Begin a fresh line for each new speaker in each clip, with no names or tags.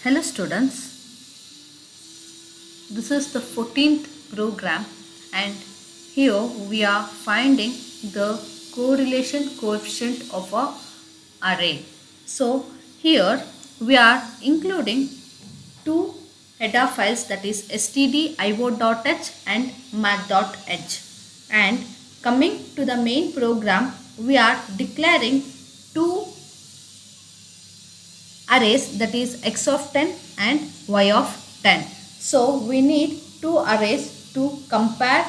Hello students, this is the 14th program and here we are finding the correlation coefficient of a array. So here we are including two header files, that is stdio.h and math.h, and coming to the main program we are declaring two arrays, that is x of 10 and y of 10. So we need two arrays to compare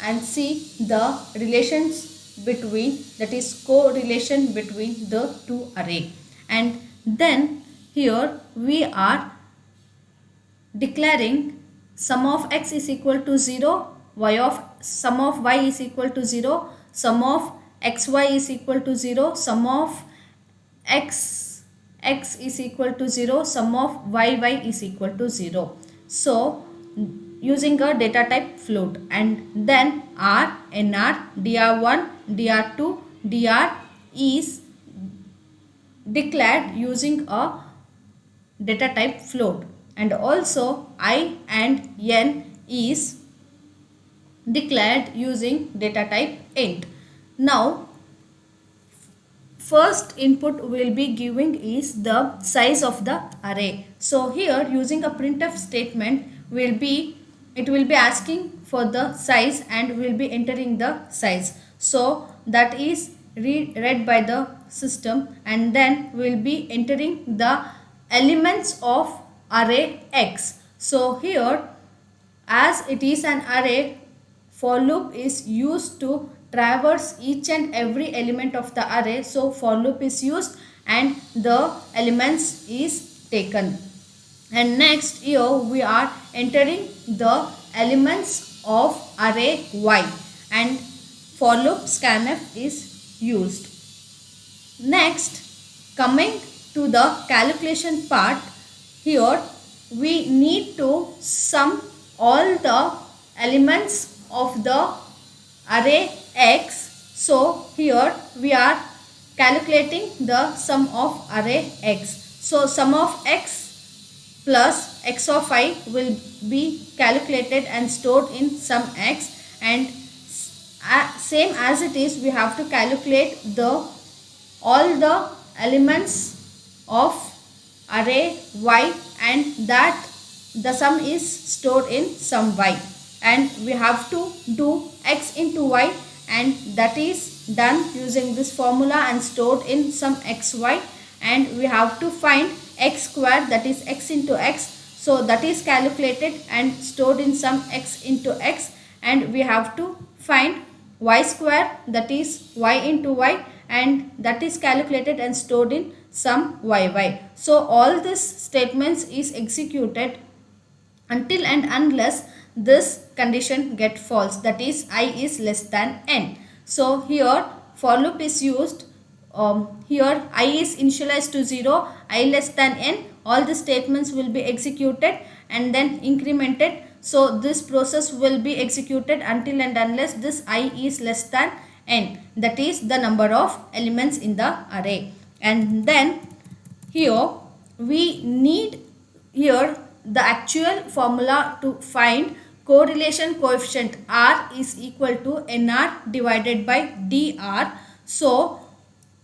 and see the relations between, that is correlation between the two array. And then here we are declaring sum of x is equal to 0, sum of y is equal to 0, sum of xy is equal to 0, sum of x is equal to 0, sum of y is equal to 0. So using a data type float, and then r, nr, dr1, dr2, dr is declared using a data type float, and also I and n is declared using data type int. Now first input will be giving is the size of the array. So here using a printf statement it will be asking for the size and will be entering the size. So that is read by the system, and then will be entering the elements of array x. So here as it is an array, for loop is used to traverse each and every element of the array. So for loop is used and the elements is taken. And next here we are entering the elements of array y, and for loop scanf is used. Next, coming to the calculation part, here we need to sum all the elements of the array x. So here we are calculating the sum of array x. So sum of x plus x of I will be calculated and stored in sum x, and same as it is we have to calculate all the elements of array y, and that the sum is stored in sum y, and we have to do x into y, and that is done using this formula and stored in sum xy, and we have to find x square, that is x into x. So that is calculated and stored in sum x into x, and we have to find y square, that is y into y, and that is calculated and stored in sum yy. So all these statements is executed until and unless this condition get false, that is I is less than n. So here for loop is used. Here I is initialized to 0, I less than n, all the statements will be executed and then incremented. So this process will be executed until and unless this I is less than n, that is the number of elements in the array. And then here we need here the actual formula to find correlation coefficient r is equal to nr divided by dr. So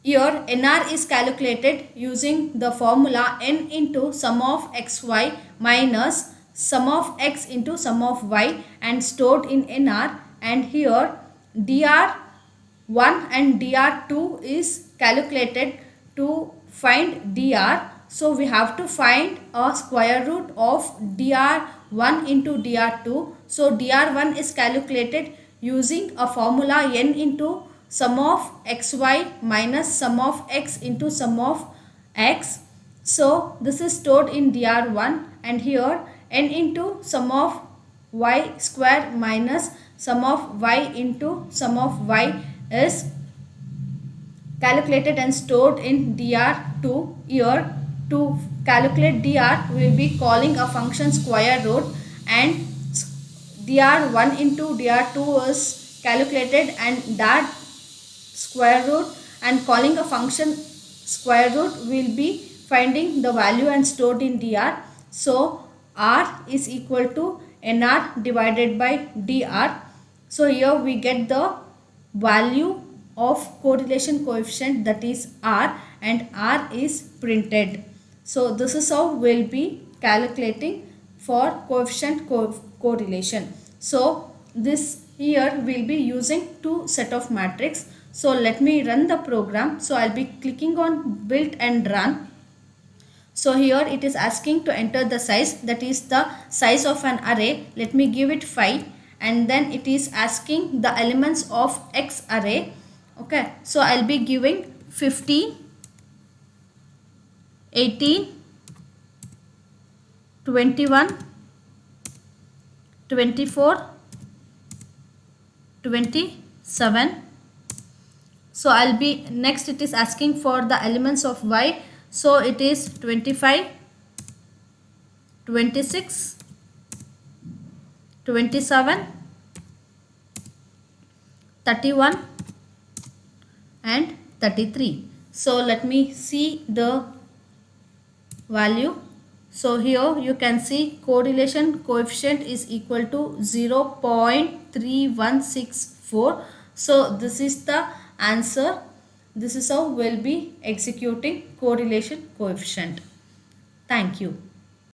here nr is calculated using the formula n into sum of xy minus sum of x into sum of y, and stored in nr, and here dr1 and dr2 is calculated to find dr. So we have to find a square root of dr1 into dr2. So dr1 is calculated using a formula n into sum of xy minus sum of x into sum of x. So this is stored in dr1, and here n into sum of y square minus sum of y into sum of y is calculated and stored in dr2. Here to calculate dr we will be calling a function square root, and dr1 into dr2 is calculated and that square root, and calling a function square root will be finding the value and stored in dr. So R is equal to NR divided by DR. So here we get the value of correlation coefficient, that is R, and R is printed. So this is how we'll be calculating for coefficient correlation. So this here we'll be using two set of matrix. So let me run the program. So I'll be clicking on build and run. So here it is asking to enter the size, that is the size of an array. Let me give it 5, and then it is asking the elements of X array. Okay, so I'll be giving 15, 18, 21, 24, 27. So I'll be next, it is asking for the elements of Y. So it is 25, 26, 27, 31 and 33. So let me see the value. So here you can see correlation coefficient is equal to 0.3164. So this is the answer. This is how we'll be executing correlation coefficient. Thank you.